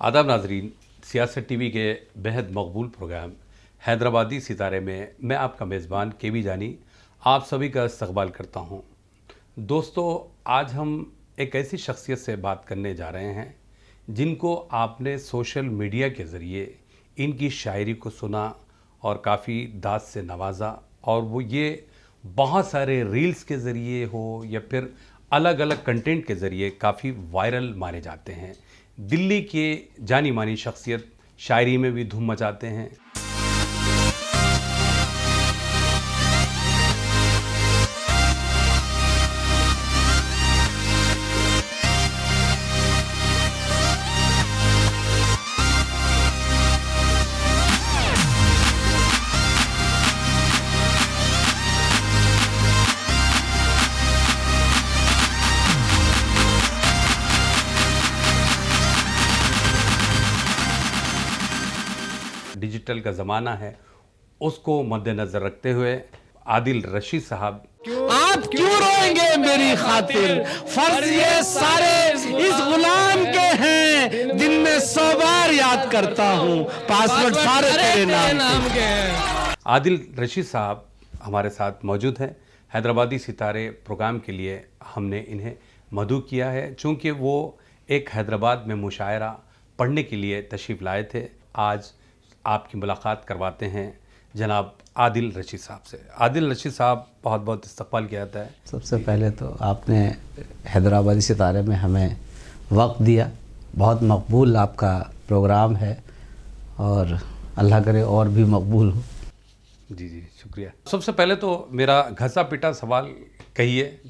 आदाब नाजरीन, सियासत टीवी के बेहद मकबूल प्रोग्राम हैदराबादी सितारे में मैं आपका मेज़बान के जानी आप सभी का इस्तकबाल करता हूं। दोस्तों, आज हम एक ऐसी शख्सियत से बात करने जा रहे हैं जिनको आपने सोशल मीडिया के ज़रिए इनकी शायरी को सुना और काफ़ी दाद से नवाजा, और वो ये बहुत सारे रील्स के ज़रिए हो या फिर अलग अलग कंटेंट के ज़रिए काफ़ी वायरल माने जाते हैं। दिल्ली के जानी मानी शख्सियत, शायरी में भी धूम मचाते हैं। डिजिटल का ज़माना है, उसको मद्देनज़र रखते हुए आदिल रशीद साहब। आप क्यों रोएंगे मेरी खातिर, फर्ज ये सारे इस गुलाम के हैं, दिन में 100 बार याद करता हूँ, पासवर्ड सारे तेरे नाम के हैं। आदिल रशीद साहब हमारे साथ मौजूद हैं। हैदराबादी सितारे प्रोग्राम के लिए हमने इन्हें मदऊ किया है, चूँकि वो एक हैदराबाद में मुशायरा पढ़ने के लिए तशरीफ़ लाए थे। आज आपकी मुलाकात करवाते हैं जनाब आदिल रशीद साहब से। आदिल रशीद साहब, बहुत बहुत इस्तकबाल किया जाता है। सबसे पहले तो आपने हैदराबादी सितारे में हमें वक्त दिया, बहुत मकबूल आपका प्रोग्राम है और अल्लाह करे और भी मकबूल हो। जी जी, शुक्रिया। सबसे पहले तो मेरा घसा पिटा सवाल कहिए,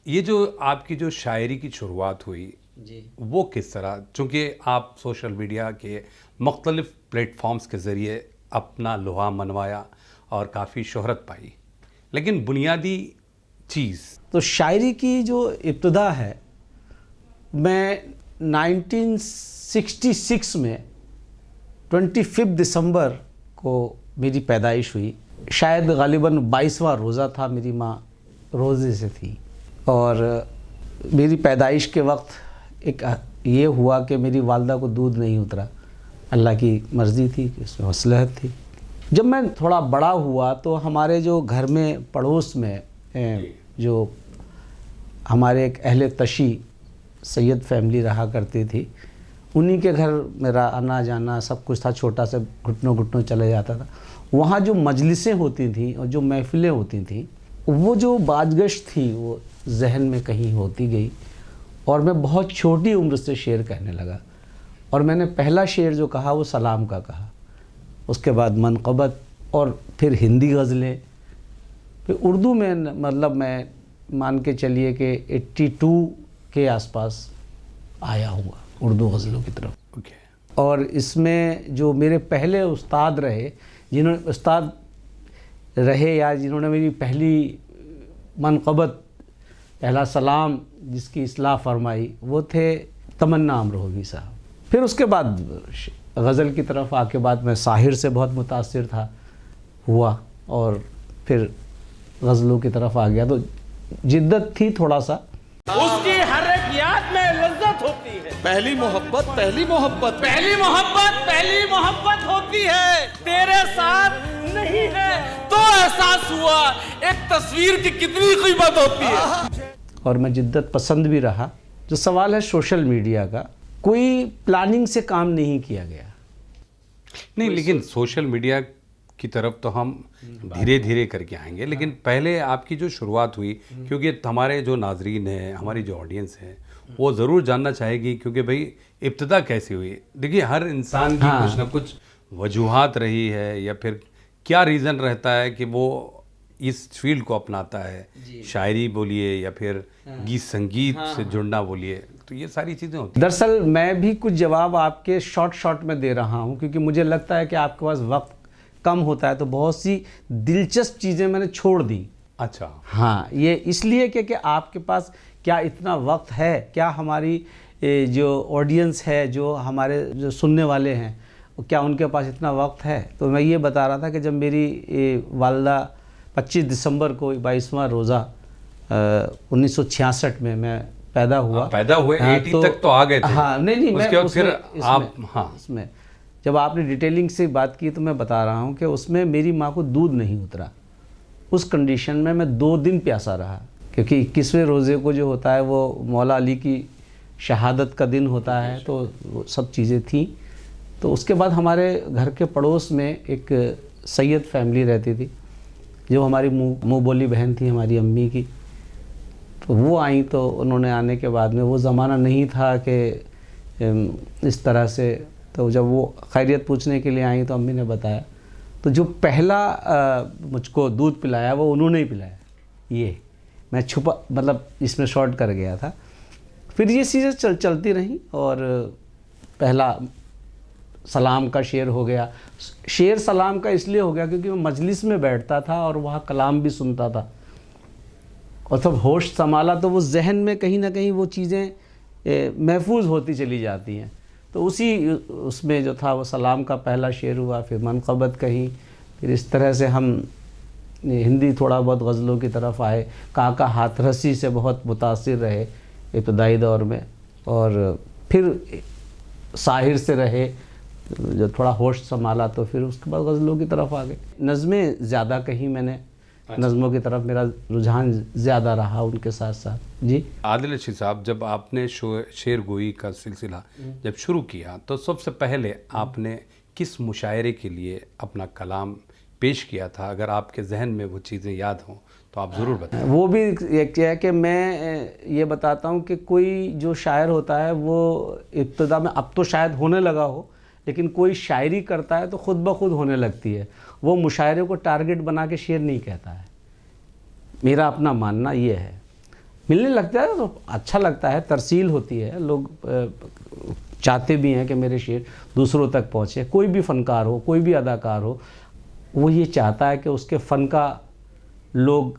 ये जो आपकी जो शायरी की शुरुआत हुई जी, वो किस तरह, चूँकि आप सोशल मीडिया के मुख्तलिफ़ प्लेटफॉर्म्स के ज़रिए अपना लोहा मनवाया और काफ़ी शोहरत पाई, लेकिन बुनियादी चीज़ तो शायरी की जो इब्तिदा है, मैं 1966 में 25 दिसंबर को मेरी पैदाइश हुई। शायद गालिबन 22वां रोज़ा था, मेरी माँ रोज़े से थी, और मेरी पैदाइश के वक्त एक ये हुआ कि मेरी वालदा को दूध नहीं उतरा। अल्लाह की मर्ज़ी थी कि उसमें मसलहत थी। जब मैं थोड़ा बड़ा हुआ तो हमारे जो घर में पड़ोस में जो हमारे एक अहले तशी सैयद फैमिली रहा करती थी, उन्हीं के घर मेरा आना जाना सब कुछ था। छोटा सा घुटनों घुटनों चले जाता था। वहाँ जो मजलिसें होती थी और जो महफ़िलें होती थी, वो जो बाजगश थी वो जहन में कहीं होती गई, और मैं बहुत छोटी उम्र से शेर कहने लगा। और मैंने पहला शेर जो कहा वो सलाम का कहा, उसके बाद मनक़बत, और फिर हिंदी गज़लें, फिर उर्दू में मतलब मैं मान के चलिए कि 82 के आसपास आया हुआ उर्दू गज़लों की तरफ। और इसमें जो मेरे पहले उस्ताद रहे, जिन्होंने मेरी पहली मनक़बत, पहला सलाम जिसकी इस्लाह फरमाई, वो थे तमन्ना अमरोही साहब। फिर उसके बाद गज़ल की तरफ आके बाद मैं साहिर से बहुत मुतासिर हुआ, और फिर गज़लों की तरफ आ गया। तो जिद्दत थी थोड़ा सा। उसकी हर एक याद में लज्जत होती है, पहली मोहब्बत पहली मोहब्बत पहली मोहब्बत पहली मोहब्बत होती है, तेरे साथ नहीं है तो एहसास हुआ एक तस्वीर की कितनी कीमत होती है। और मैं जिद्दत पसंद भी रहा। जो सवाल है सोशल मीडिया का, कोई प्लानिंग से काम नहीं किया गया। नहीं, लेकिन सोशल मीडिया की तरफ तो हम धीरे धीरे करके आएंगे, लेकिन पहले आपकी जो शुरुआत हुई, क्योंकि हमारे जो नाजरीन हैं, हमारी जो ऑडियंस है, वो ज़रूर जानना चाहेगी, क्योंकि भाई इब्तिदा कैसी हुई। देखिए, हर इंसान की कुछ ना कुछ वजूहात रही है, या फिर क्या रीज़न रहता है कि वो इस फील्ड को अपनाता है। शायरी बोलिए या फिर गीत संगीत से जुड़ना बोलिए, तो ये सारी चीज़ें होती हैं। दरअसल मैं भी कुछ जवाब आपके शॉर्ट में दे रहा हूँ, क्योंकि मुझे लगता है कि आपके पास वक्त कम होता है, तो बहुत सी दिलचस्प चीज़ें मैंने छोड़ दी। अच्छा, हाँ, ये इसलिए कि आपके पास क्या इतना वक्त है, क्या हमारी जो ऑडियंस है, जो हमारे जो सुनने वाले हैं, क्या उनके पास इतना वक्त है। तो मैं ये बता रहा था कि जब मेरी वालदा 25 दिसंबर को 22वां रोज़ा 1966 में मैं पैदा हुआ। पैदा हुए 80 तक तो आ गए थे। हाँ नहीं मैं उसके बाद फिर आप हाँ उसमें जब आपने डिटेलिंग से बात की तो मैं बता रहा हूँ कि उसमें मेरी माँ को दूध नहीं उतरा। उस कंडीशन में मैं 2 दिन प्यासा रहा, क्योंकि 21वें रोज़े को जो होता है वो मौला अली की शहादत का दिन होता है, तो वो सब चीज़ें थी। तो उसके बाद हमारे घर के पड़ोस में एक सैयद फैमिली रहती थी, जो हमारी मुँह बोली बहन थी हमारी अम्मी की। तो वो आई, तो उन्होंने आने के बाद में वो ज़माना नहीं था कि इस तरह से, तो जब वो खैरियत पूछने के लिए आई तो अम्मी ने बताया, तो जो पहला मुझको दूध पिलाया वो उन्होंने ही पिलाया। ये मैं छुपा मतलब इसमें शॉर्ट कर गया था। फिर ये चीज़ें चलती रहीं, और पहला सलाम का शेर हो गया। शेर सलाम का इसलिए हो गया क्योंकि मैं मजलिस में बैठता था और वहाँ कलाम भी सुनता था, और तब होश संभाला तो वो जहन में कहीं ना कहीं वो चीज़ें महफूज होती चली जाती हैं। तो उसमें जो था वो सलाम का पहला शेर हुआ, फिर मनक़बत कहीं, फिर इस तरह से हम हिंदी थोड़ा बहुत गज़लों की तरफ आए। काका हाथरसी से बहुत मुतासिर रहे इब्तदाई दौर में, और फिर साहिर से रहे, जो थोड़ा होश संभाला तो फिर उसके बाद गज़लों की तरफ आ गए। नज़में ज़्यादा कहीं मैंने, नज़मों की तरफ मेरा रुझान ज़्यादा रहा उनके साथ साथ। जी आदिल रशीद साहब, जब आपने शेर गोई का सिलसिला जब शुरू किया तो सबसे पहले आपने किस मुशायरे के लिए अपना कलाम पेश किया था? अगर आपके जहन में वो चीज़ें याद हों तो आप ज़रूर बताएं। वो भी एक है कि मैं ये बताता हूँ कि कोई जो शायर होता है वो इब्तिदा में, अब तो शायद होने लगा हो, लेकिन कोई शायरी करता है तो ख़ुद ब खुद होने लगती है। वो मुशायरे को टारगेट बना के शेर नहीं कहता है, मेरा अपना मानना ये है। मिलने लगता है तो अच्छा लगता है, तरसील होती है, लोग चाहते भी हैं कि मेरे शेर दूसरों तक पहुँचे। कोई भी फ़नकार हो, कोई भी अदाकार हो, वो ये चाहता है कि उसके फ़न का लोग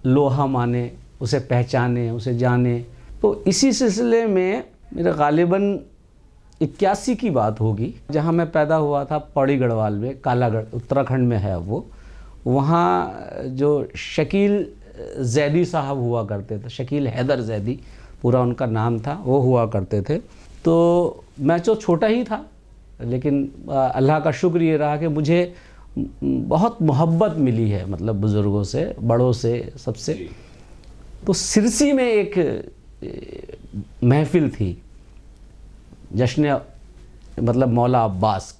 लोहा माने, उसे पहचाने, उसे जाने। तो इसी सिलसिले में मेरे गालिबन 81 की बात होगी, जहाँ मैं पैदा हुआ था पौड़ी गढ़वाल में, कालागढ़ उत्तराखंड में है वो। वहाँ जो शकील जैदी साहब हुआ करते थे, शकील हैदर जैदी पूरा उनका नाम था, वो हुआ करते थे। तो मैं तो छोटा ही था, लेकिन अल्लाह का शुक्र ये रहा कि मुझे बहुत मोहब्बत मिली है, मतलब बुज़ुर्गों से, बड़ों से, सबसे। तो सिरसी में एक महफिल थी, जश्न मतलब मौला अब्बास।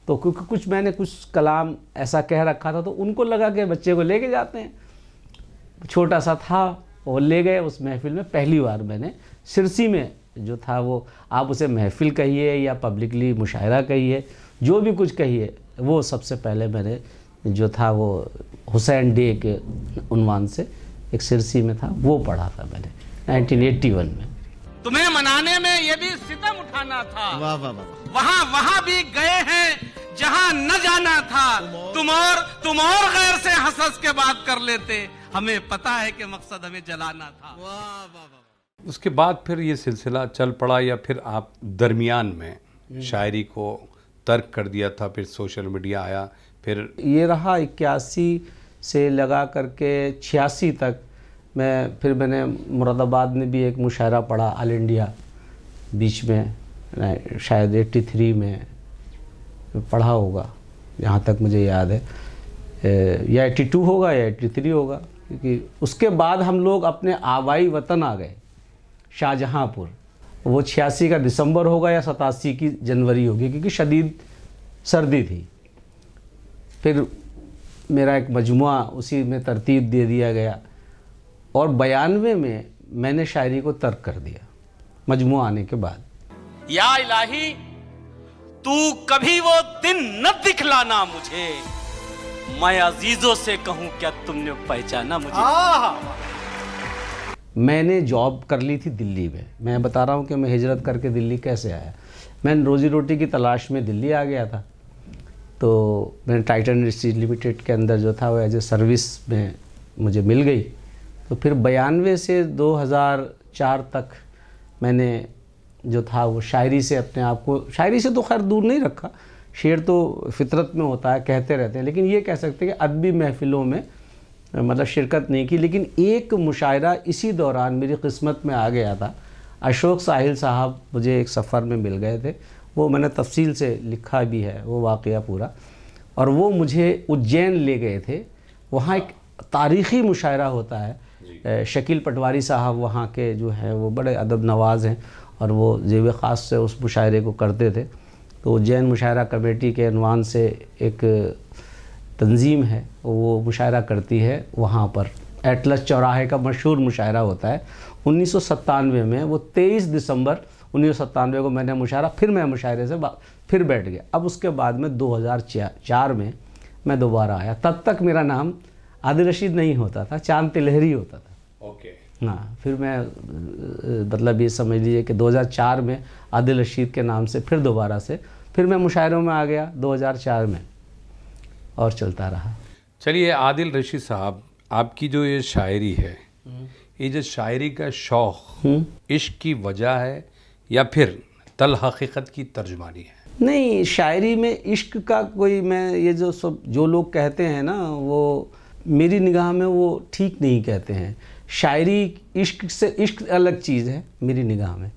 तो क्योंकि कुछ कलाम ऐसा कह रखा था, तो उनको लगा कि बच्चे को लेके जाते हैं। छोटा सा था और ले गए उस महफिल में। पहली बार मैंने सिरसी में जो था वो, आप उसे महफिल कहिए या पब्लिकली मुशायरा कहिए, जो भी कुछ कहिए, वो सबसे पहले मैंने जो था वो हुसैन डे के उन्वान से एक सिरसी में था, वो पढ़ा था मैंने 1981 में। तुम्हें मनाने में ये भी सितम उठाना था। वाह वाह वाह। वहाँ भी गए हैं जहाँ न जाना था। तुम और गैर से हंस के बात कर लेते, हमें पता है कि मकसद हमें जलाना था। वाह वाह वाह। उसके बाद फिर ये सिलसिला चल पड़ा, या फिर आप दरमियान में शायरी को तर्क कर दिया था, फिर सोशल मीडिया आया, फिर ये रहा 81 से लगा करके 86 तक। फिर मैंने मुरादाबाद में भी एक मुशायरा पढ़ा, ऑल इंडिया बीच में, शायद 83 में पढ़ा होगा, जहाँ तक मुझे याद है, या 82 होगा या 83 होगा। क्योंकि उसके बाद हम लोग अपने आबाई वतन आ गए, शाहजहाँपुर। वो 86 का दिसंबर होगा या 87 की जनवरी होगी, क्योंकि शदीद सर्दी थी। फिर मेरा एक मजमुआ उसी में तरतीब दे दिया गया, और 92 में मैंने शायरी को तर्क कर दिया मजमुआ आने के बाद। या इलाही, तू कभी वो दिन न दिखलाना मुझे, मैं अजीजों से कहूं क्या तुमने पहचाना मुझे। मैंने जॉब कर ली थी दिल्ली में। मैं बता रहा हूँ कि मैं हिजरत करके दिल्ली कैसे आया। मैं रोज़ी रोटी की तलाश में दिल्ली आ गया था। तो मैंने टाइटन इंडस्ट्रीज लिमिटेड के अंदर जो था वो एज ए सर्विस में मुझे मिल गई। तो फिर 92 से 2004 तक मैंने जो था वो शायरी से अपने आप को, शायरी से तो खैर दूर नहीं रखा, शेर तो फितरत में होता है, कहते रहते हैं, लेकिन ये कह सकते हैं कि अदबी महफिलों में मतलब शिरकत नहीं की, लेकिन एक मुशायरा इसी दौरान मेरी किस्मत में आ गया था। अशोक साहिल साहब मुझे एक सफ़र में मिल गए थे, वो मैंने तफसील से लिखा भी है वो वाक़या पूरा, और वो मुझे उज्जैन ले गए थे। वहाँ एक तारीख़ी मुशायरा होता है, शकील पटवारी साहब वहाँ के जो हैं वो बड़े अदब नवाज़ हैं, और वो ज़ेब ख़ास से उस मुशायरे को करते थे। तो उज्जैन मुशायरा कमेटी के अनवान से एक तंजीम है, वो मुशायरा करती है वहाँ पर। एटलस चौराहे का मशहूर मुशायरा होता है 1997 में। वो 23 दिसंबर 1997 को मैंने मुशायरा, फिर मैं मुशायरे से फिर बैठ गया। अब उसके बाद में 2004 में मैं दोबारा आया। तब तक मेरा नाम आदिल रशीद नहीं होता था, चांद तिलहरी होता था। ओके। हाँ, फिर मैं मतलब ये समझ लीजिए कि 2004 में आदिल रशीद के नाम से फिर दोबारा से फिर मैं मुशायरों में आ गया 2004 में, और चलता रहा। चलिए आदिल रशीद साहब, आपकी जो ये शायरी है, ये जो शायरी का शौक़ इश्क की वजह है या फिर तल हकीकत की तर्जुमानी है? नहीं, शायरी में इश्क का कोई, मैं ये जो लोग कहते हैं ना, वो मेरी निगाह में वो ठीक नहीं कहते हैं। शायरी इश्क से, इश्क अलग चीज़ है मेरी निगाह में।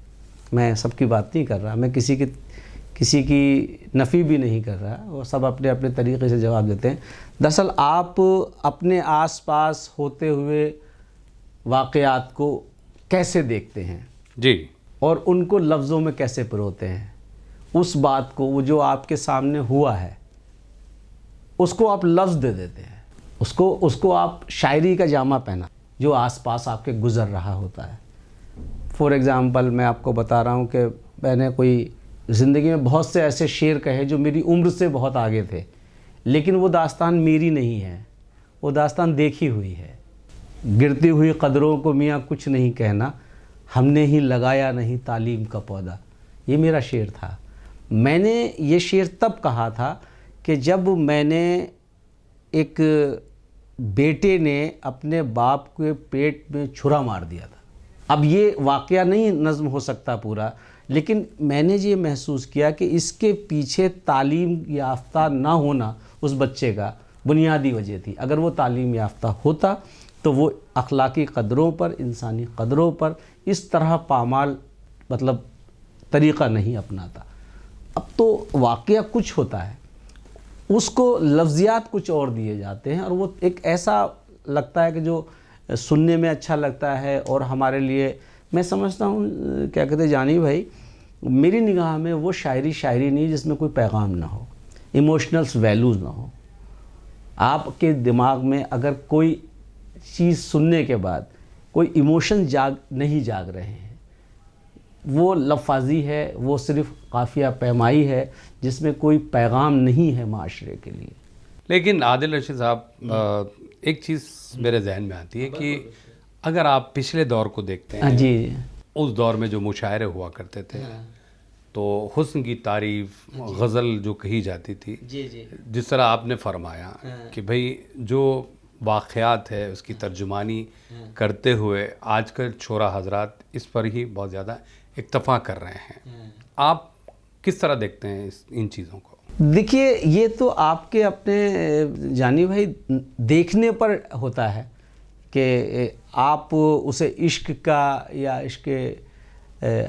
मैं सबकी बात नहीं कर रहा, मैं किसी की नफ़ी भी नहीं कर रहा, वो सब अपने अपने तरीक़े से जवाब देते हैं। दरअसल आप अपने आसपास होते हुए वाक़यात को कैसे देखते हैं जी, और उनको लफ्ज़ों में कैसे परोते हैं, उस बात को, वो जो आपके सामने हुआ है उसको आप लफ्ज़ दे देते हैं, उसको आप शायरी का जामा पहना जो आसपास आपके गुज़र रहा होता है। फॉर एग्ज़ाम्पल मैं आपको बता रहा हूँ कि मैंने कोई ज़िंदगी में बहुत से ऐसे शेर कहे जो मेरी उम्र से बहुत आगे थे, लेकिन वो दास्तान मेरी नहीं है, वो दास्तान देखी हुई है। गिरती हुई कदरों को मियाँ कुछ नहीं कहना, हमने ही लगाया नहीं तालीम का पौधा, ये मेरा शेर था। मैंने ये शेर तब कहा था कि जब मैंने एक बेटे ने अपने बाप के पेट में छुरा मार दिया था। अब ये वाक़या नहीं नज़्म हो सकता पूरा, लेकिन मैंने ये महसूस किया कि इसके पीछे तालीम याफ्ता ना होना उस बच्चे का बुनियादी वजह थी। अगर वो तालीम याफ्ता होता तो वो अखलाकी क़दरों पर, इंसानी क़दरों पर इस तरह पामाल मतलब तरीक़ा नहीं अपनाता। अब तो वाक़या कुछ होता है, उसको लफ्ज़ियात कुछ और दिए जाते हैं, और वो एक ऐसा लगता है कि जो सुनने में अच्छा लगता है। और हमारे लिए, मैं समझता हूँ, क्या कहते हैं जानी भाई, मेरी निगाह में वो शायरी नहीं जिसमें कोई पैगाम ना हो, इमोशनल्स वैल्यूज़ ना हो। आपके दिमाग में अगर कोई चीज़ सुनने के बाद कोई इमोशन नहीं जाग रहे हैं, वो लफ़ाजी है, वो सिर्फ़ काफ़िया पैमाई है जिसमें कोई पैगाम नहीं है माशरे के लिए। लेकिन आदिल रशीद साहब, एक चीज़ मेरे जहन में आती है कि अगर आप पिछले दौर को देखते हैं, जी, उस दौर में जो मुशायरे हुआ करते थे, तो हुस्न की तारीफ़, गज़ल जो कही जाती थी, जिस तरह आपने फरमाया कि भाई जो वाक़यात है उसकी तर्जुमानी करते हुए आजकल छोरा हजरात इस पर ही बहुत ज़्यादा इक्तफ़ा कर रहे हैं। आप किस तरह देखते हैं इन चीज़ों को? देखिए, ये तो आपके अपने जानी भाई देखने पर होता है कि आप उसे इश्क का या इश्क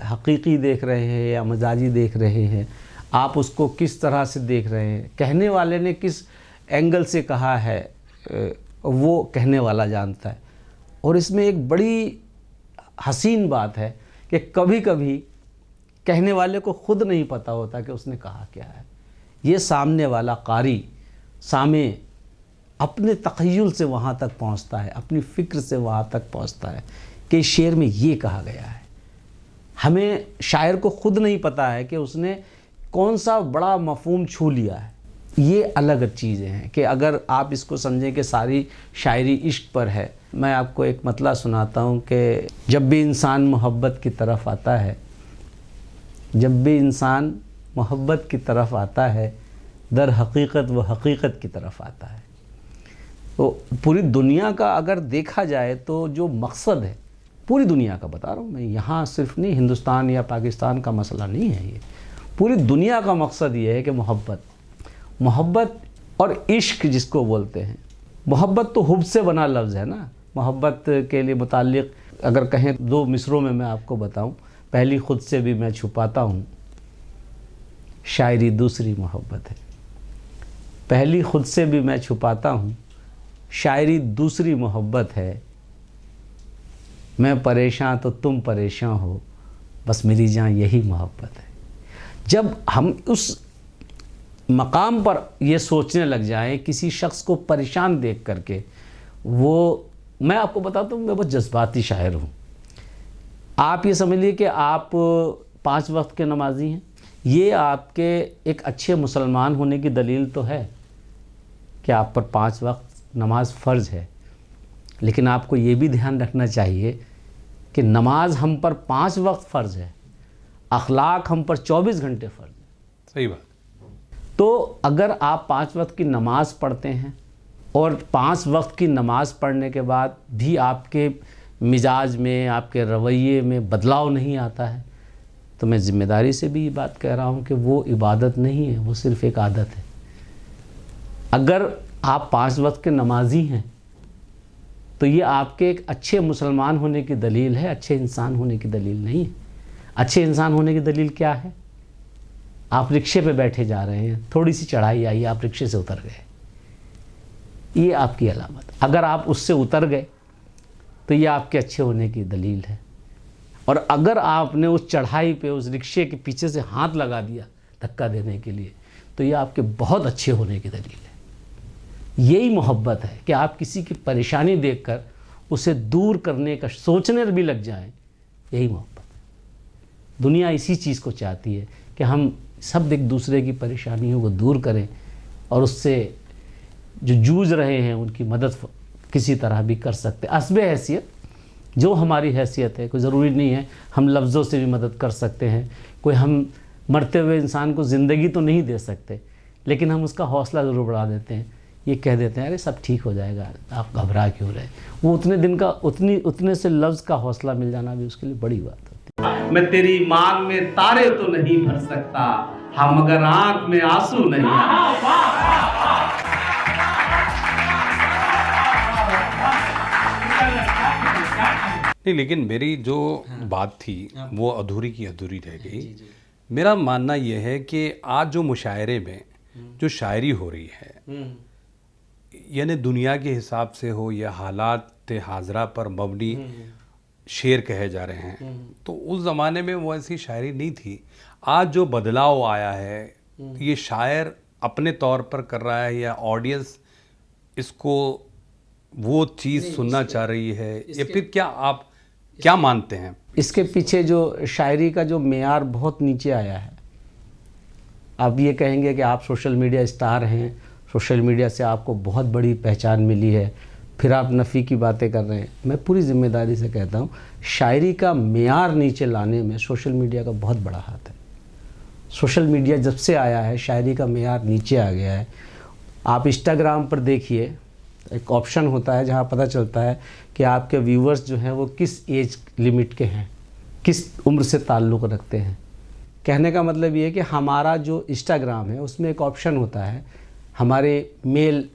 हकीकी देख रहे हैं या मजाजी देख रहे हैं, आप उसको किस तरह से देख रहे हैं, कहने वाले ने किस एंगल से कहा है, वो कहने वाला जानता है। और इसमें एक बड़ी हसीन बात है कि कभी कभी कहने वाले को ख़ुद नहीं पता होता कि उसने कहा क्या है। ये सामने वाला कारी सामे अपने तख़य्युल से वहाँ तक पहुँचता है, अपनी फ़िक्र से वहाँ तक पहुँचता है कि शेर में ये कहा गया है। हमें शायर को ख़ुद नहीं पता है कि उसने कौन सा बड़ा मफ़हूम छू लिया है। ये अलग चीज़ें हैं कि अगर आप इसको समझें कि सारी शायरी इश्क पर है। मैं आपको एक मतला सुनाता हूँ कि जब भी इंसान मोहब्बत की तरफ आता है, जब भी इंसान मोहब्बत की तरफ आता है, दर हकीकत व हकीकत की तरफ आता है। तो पूरी दुनिया का अगर देखा जाए तो जो मकसद है, पूरी दुनिया का बता रहा हूँ मैं, यहाँ सिर्फ नहीं, हिंदुस्तान या पाकिस्तान का मसला नहीं है, ये पूरी दुनिया का मकसद ये है कि मोहब्बत और इश्क जिसको बोलते हैं, मोहब्बत तो हुब से बना लफ्ज़ है ना। मोहब्बत के लिए मुताल्लिक़ अगर कहें 2 मिसरों में मैं आपको बताऊं, पहली खुद से भी मैं छुपाता हूं, शायरी दूसरी मोहब्बत है। पहली खुद से भी मैं छुपाता हूं, शायरी दूसरी मोहब्बत है। मैं परेशान तो तुम परेशान हो, बस मेरी जान यही मोहब्बत है। जब हम उस मकाम पर ये सोचने लग जाएं किसी शख्स को परेशान देख करके, वो मैं आपको बताता हूँ मैं बहुत जज्बाती शायर हूँ। आप ये समझ लीजिए कि आप 5 वक्त के नमाजी हैं, ये आपके एक अच्छे मुसलमान होने की दलील तो है कि आप पर 5 वक्त नमाज फ़र्ज़ है। लेकिन आपको ये भी ध्यान रखना चाहिए कि नमाज हम पर 5 वक्त फ़र्ज़ है, अखलाक हम पर 24 घंटे फ़र्ज़ है। सही बात। तो अगर आप 5 वक्त की नमाज पढ़ते हैं और 5 वक्त की नमाज पढ़ने के बाद भी आपके मिजाज में, आपके रवैये में बदलाव नहीं आता है, तो मैं ज़िम्मेदारी से भी ये बात कह रहा हूँ कि वो इबादत नहीं है, वो सिर्फ़ एक आदत है। अगर आप 5 वक्त के नमाजी हैं तो ये आपके एक अच्छे मुसलमान होने की दलील है, अच्छे इंसान होने की दलील नहीं है। अच्छे इंसान होने की दलील क्या है? आप रिक्शे पे बैठे जा रहे हैं, थोड़ी सी चढ़ाई आई, आप रिक्शे से उतर गए, ये आपकी अलामत। अगर आप उससे उतर गए तो ये आपके अच्छे होने की दलील है। और अगर आपने उस चढ़ाई पे उस रिक्शे के पीछे से हाथ लगा दिया धक्का देने के लिए, तो ये आपके बहुत अच्छे होने की दलील है। यही मोहब्बत है कि आप किसी की परेशानी देखकर उसे दूर करने का सोचने भी लग जाएं, यही मोहब्बत है। दुनिया इसी चीज़ को चाहती है कि हम सब एक दूसरे की परेशानियों को दूर करें और उससे जो जूझ रहे हैं उनकी मदद किसी तरह भी कर सकते। हस्बे हैसियत जो हमारी हैसियत है, कोई ज़रूरी नहीं है हम लफ्ज़ों से भी मदद कर सकते हैं। कोई हम मरते हुए इंसान को ज़िंदगी तो नहीं दे सकते, लेकिन हम उसका हौसला ज़रूर बढ़ा देते हैं। ये कह देते हैं अरे सब ठीक हो जाएगा, आप घबरा क्यों रहे। वो उतने दिन का उतने से लफ्ज़ का हौसला मिल जाना भी उसके लिए बड़ी बात होती है। मैं तेरी मांग में तारे तो नहीं भर सकता, हाँ मगर आँख में आंसू नहीं। नहीं, लेकिन मेरी जो बात थी वो अधूरी की अधूरी रह गई। मेरा मानना यह है कि आज जो मुशायरे में जो शायरी हो रही है, यानी दुनिया के हिसाब से हो या हालात हाजरा पर मबनी शेर कहे जा रहे हैं, तो उस ज़माने में वो ऐसी शायरी नहीं थी। आज जो बदलाव आया है, ये शायर अपने तौर पर कर रहा है या ऑडियंस इसको वो चीज़ सुनना चाह रही है, या फिर क्या आप क्या मानते हैं? इसके पीछे जो शायरी का जो मेयार बहुत नीचे आया है। आप ये कहेंगे कि आप सोशल मीडिया स्टार हैं, सोशल मीडिया से आपको बहुत बड़ी पहचान मिली है, फिर आप नफ़ी की बातें कर रहे हैं। मैं पूरी ज़िम्मेदारी से कहता हूँ, शायरी का मेयार नीचे लाने में सोशल मीडिया का बहुत बड़ा हाथ है। सोशल मीडिया जब से आया है, शायरी का मेयार नीचे आ गया है। आप इंस्टाग्राम पर देखिए, एक ऑप्शन होता है जहाँ पता चलता है कि आपके व्यूवर्स जो हैं वो किस एज लिमिट के हैं, किस उम्र से ताल्लुक़ रखते हैं। कहने का मतलब ये है कि हमारा जो इंस्टाग्राम है उसमें एक ऑप्शन होता है, हमारे मेल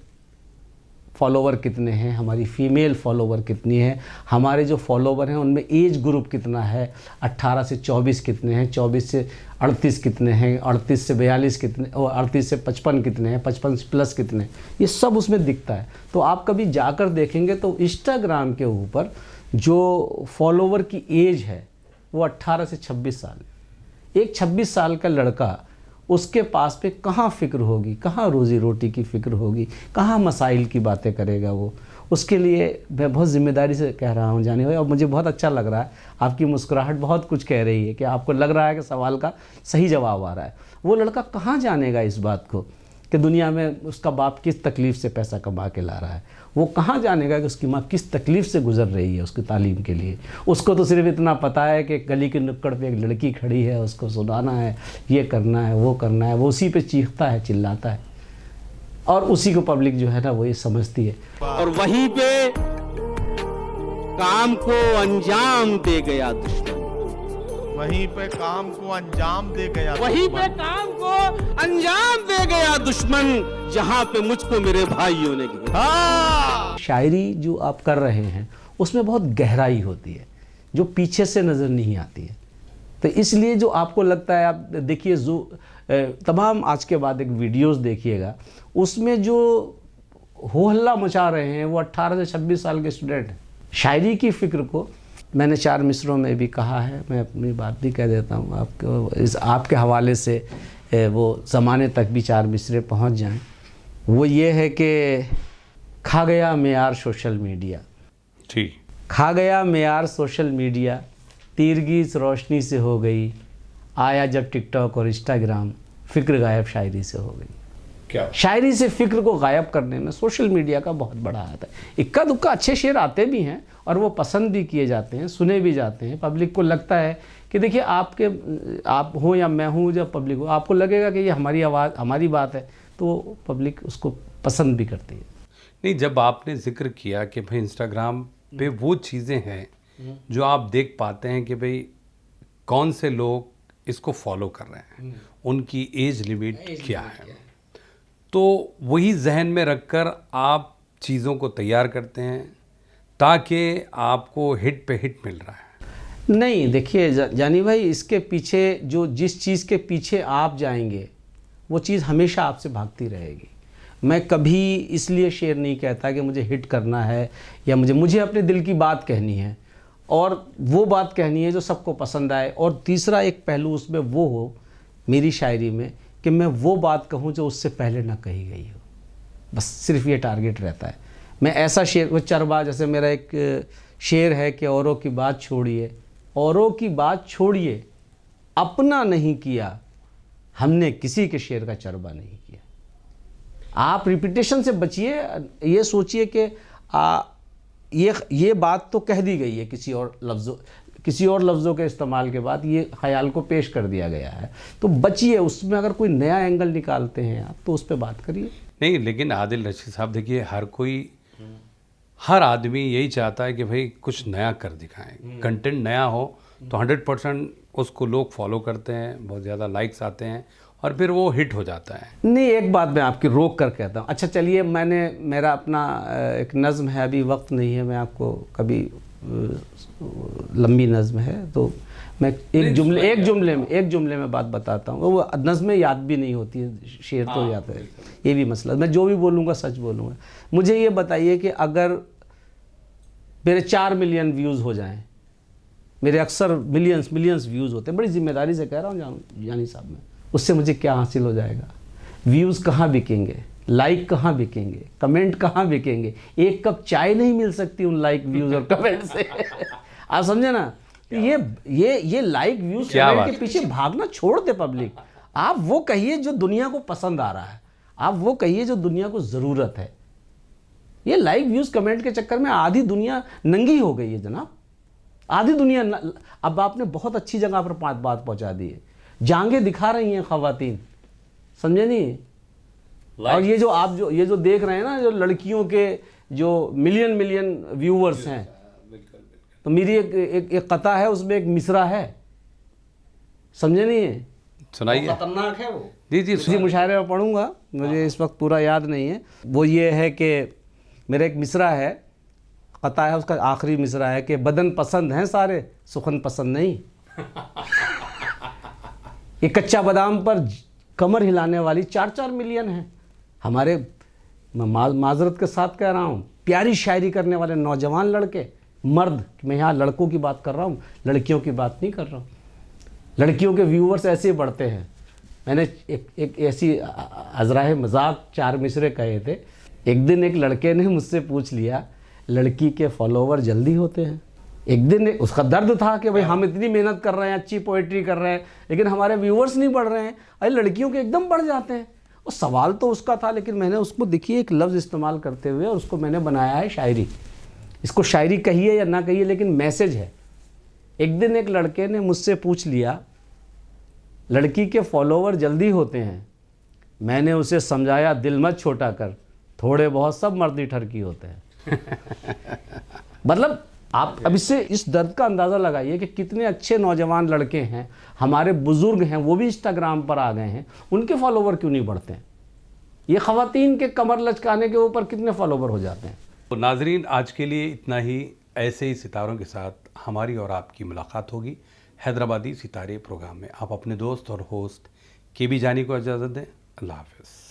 फॉलोवर कितने हैं, हमारी फ़ीमेल फॉलोवर कितनी है, हमारे जो फॉलोवर हैं उनमें एज ग्रुप कितना है, 18 से 24 कितने हैं, 24 से 38 कितने हैं, 38 से 42 कितने, और 38 से 55 कितने हैं, 55 प्लस कितने हैं, ये सब उसमें दिखता है। तो आप कभी जाकर देखेंगे तो इंस्टाग्राम के ऊपर जो फॉलोवर की एज है वो 18 से 26 साल है। एक 26 साल का लड़का, उसके पास पे कहाँ फ़िक्र होगी, कहाँ रोज़ी रोटी की फ़िक्र होगी, कहाँ मसाइल की बातें करेगा वो। उसके लिए मैं बहुत ज़िम्मेदारी से कह रहा हूँ जाने भाई, और मुझे बहुत अच्छा लग रहा है, आपकी मुस्कुराहट बहुत कुछ कह रही है कि आपको लग रहा है कि सवाल का सही जवाब आ रहा है। वो लड़का कहाँ जानेगा इस बात को कि दुनिया में उसका बाप किस तकलीफ़ से पैसा कमा के ला रहा है। वो कहाँ जानेगा कि उसकी माँ किस तकलीफ़ से गुज़र रही है उसकी तालीम के लिए। उसको तो सिर्फ इतना पता है कि गली के नुक्कड़ पे एक लड़की खड़ी है, उसको सुनाना है, ये करना है, वो करना है। वो उसी पे चीखता है, चिल्लाता है, और उसी को पब्लिक जो है ना वो ये समझती है, और वहीं पे काम को अंजाम दे गया दुश्मन। वहीं पे काम को अंजाम दे गया वहीं पे काम को अंजाम दे गया दुश्मन, जहां पे मुझको मेरे भाइयों ने गिरा। हाँ। शायरी जो आप कर रहे हैं उसमें बहुत गहराई होती है जो पीछे से नज़र नहीं आती है। तो इसलिए जो आपको लगता है, आप देखिए जो तमाम आज के बाद एक वीडियोस देखिएगा, उसमें जो हो हल्ला मचा रहे हैं वो 18 से 26 साल के स्टूडेंट हैं। शायरी की फ़िक्र को मैंने 4 मिसरों में भी कहा है, मैं अपनी बात भी कह देता हूँ आपको, आपके हवाले से वो ज़माने तक भी 4 मिसरे पहुँच जाएं। वो ये है कि खा गया मेयार सोशल मीडिया, ठीक, खा गया मेयार सोशल मीडिया, तीरगीज रोशनी से हो गई, आया जब टिकटॉक और इंस्टाग्राम, फ़िक्र गायब शायरी से हो गई। क्या शायरी से फ़िक्र को गायब करने में सोशल मीडिया का बहुत बड़ा हाथ है। इक्का दुक्का अच्छे शेर आते भी हैं और वो पसंद भी किए जाते हैं, सुने भी जाते हैं। पब्लिक को लगता है कि देखिए आप हो या मैं हूँ, जब पब्लिक हो आपको लगेगा कि ये हमारी आवाज़, हमारी बात है, तो पब्लिक उसको पसंद भी करती है। नहीं, जब आपने जिक्र किया कि भाई इंस्टाग्राम पे वो चीज़ें हैं जो आप देख पाते हैं कि भाई कौन से लोग इसको फॉलो कर रहे हैं, उनकी एज लिमिट क्या है, तो वही जहन में रखकर आप चीज़ों को तैयार करते हैं ताकि आपको हिट पे हिट मिल रहा है। नहीं, देखिए जानी भाई, इसके पीछे जो जिस चीज़ के पीछे आप जाएंगे वो चीज़ हमेशा आपसे भागती रहेगी। मैं कभी इसलिए शेर नहीं कहता कि मुझे हिट करना है या मुझे अपने दिल की बात कहनी है और वो बात कहनी है जो सबको पसंद आए। और तीसरा एक पहलू उसमें वो हो मेरी शायरी में कि मैं वो बात कहूँ जो उससे पहले ना कही गई हो, बस सिर्फ ये टारगेट रहता है। मैं ऐसा शेर, वो चरबा, जैसे मेरा एक शेर है कि औरों की बात छोड़िए, औरों की बात छोड़िए, अपना नहीं किया हमने, किसी के शेर का चरबा नहीं किया। आप रिपीटेशन से बचिए, ये सोचिए कि ये बात तो कह दी गई है किसी और लफ्ज़ों के इस्तेमाल के बाद, ये ख़याल को पेश कर दिया गया है, तो बचिए उसमें। अगर कोई नया एंगल निकालते हैं आप तो उस पर बात करिए। नहीं, लेकिन आदिल रशीद साहब देखिए, हर आदमी यही चाहता है कि भाई कुछ नया कर दिखाएं, कंटेंट नया हो तो 100% उसको लोग फॉलो करते हैं, बहुत ज़्यादा लाइक्स आते हैं और फिर वो हिट हो जाता है। नहीं, एक बात मैं आपकी रोक कर कहता हूँ। अच्छा चलिए, मेरा अपना एक नज़्म है, अभी वक्त नहीं है, मैं आपको कभी लंबी नज़्म है तो मैं एक जुमले में बात बताता हूँ। वो नज़्में याद भी नहीं होती है, शेर तो याद है, ये भी मसला। मैं जो भी बोलूँगा सच बोलूँगा। मुझे ये बताइए कि अगर मेरे 4 मिलियन व्यूज़ हो जाएं, मेरे अक्सर मिलियंस व्यूज़ होते हैं, बड़ी जिम्मेदारी से कह रहा हूँ जानी साहब, मैं उससे मुझे क्या हासिल हो जाएगा? व्यूज़ कहाँ बिकेंगे, लाइक कहाँ बिकेंगे, कमेंट कहाँ बिकेंगे? एक कप चाय नहीं मिल सकती उन लाइक व्यूज़ और कमेंट से। आप समझे ना? ये लाइक व्यूज़ कमेंट के पीछे भागना छोड़ दे पब्लिक। आप वो कहिए जो दुनिया को पसंद आ रहा है, आप वो कहिए जो दुनिया को ज़रूरत है। ये लाइक व्यूज़ कमेंट के चक्कर में आधी दुनिया नंगी हो गई है जनाब, आधी दुनिया अब आपने बहुत अच्छी जगह पर बात पहुंचा दी है, जांघें दिखा रही हैं ख़वातीन, समझे नहीं? और ये जो देख रहे हैं ना, जो लड़कियों के जो मिलियन व्यूअर्स हैं, तो मेरी एक कथा है, उसमें एक मिसरा है, समझे नहीं? सुनाइए। खतरनाक है वो। जी मुशायरे में पढ़ूंगा, मुझे इस वक्त पूरा याद नहीं है। वो ये है कि मेरा एक मिसरा है, कथा है, उसका आखिरी मिसरा है कि बदन पसंद हैं सारे, सुखन पसंद नहीं। ये कच्चा बादाम पर कमर हिलाने वाली 4-4 मिलियन हैं हमारे, माजरत के साथ कह रहा हूँ, प्यारी शायरी करने वाले नौजवान लड़के, मर्द। मैं यहाँ लड़कों की बात कर रहा हूँ, लड़कियों की बात नहीं कर रहा हूँ। लड़कियों के व्यूअर्स ऐसे बढ़ते हैं। मैंने एक ऐसी अजराह मजाक 4 मिसरे कहे थे। एक दिन एक लड़के ने मुझसे पूछ लिया, लड़की के फॉलोवर जल्दी होते हैं? एक दिन उसका दर्द था कि भाई हम इतनी मेहनत कर रहे हैं, अच्छी पोइट्री कर रहे हैं, लेकिन हमारे व्यूअर्स नहीं बढ़ रहे हैं। अरे लड़कियों के एकदम बढ़ जाते हैं। और सवाल तो उसका था, लेकिन मैंने उसको देखिए एक लफ्ज़ इस्तेमाल करते हुए और उसको मैंने बनाया है शायरी। इसको शायरी कहिए या ना कहिए, लेकिन मैसेज है। एक दिन एक लड़के ने मुझसे पूछ लिया, लड़की के फॉलोवर जल्दी होते हैं? मैंने उसे समझाया, दिल मत छोटा कर, थोड़े बहुत सब मर्दी ठरकी होते हैं। मतलब आप अब इससे इस दर्द का अंदाज़ा लगाइए कि कितने अच्छे नौजवान लड़के हैं, हमारे बुज़ुर्ग हैं, वो भी इंस्टाग्राम पर आ गए हैं, उनके फॉलोवर क्यों नहीं बढ़ते हैं? ये ख़वातीन के कमर लचकाने के ऊपर कितने फॉलोवर हो जाते हैं? तो नाजरीन, आज के लिए इतना ही। ऐसे ही सितारों के साथ हमारी और आपकी मुलाकात होगी हैदराबादी सितारे प्रोग्राम में। आप अपने दोस्त और होस्ट केबी जानी को इजाज़त दें। अल्लाह हाफ़िज़।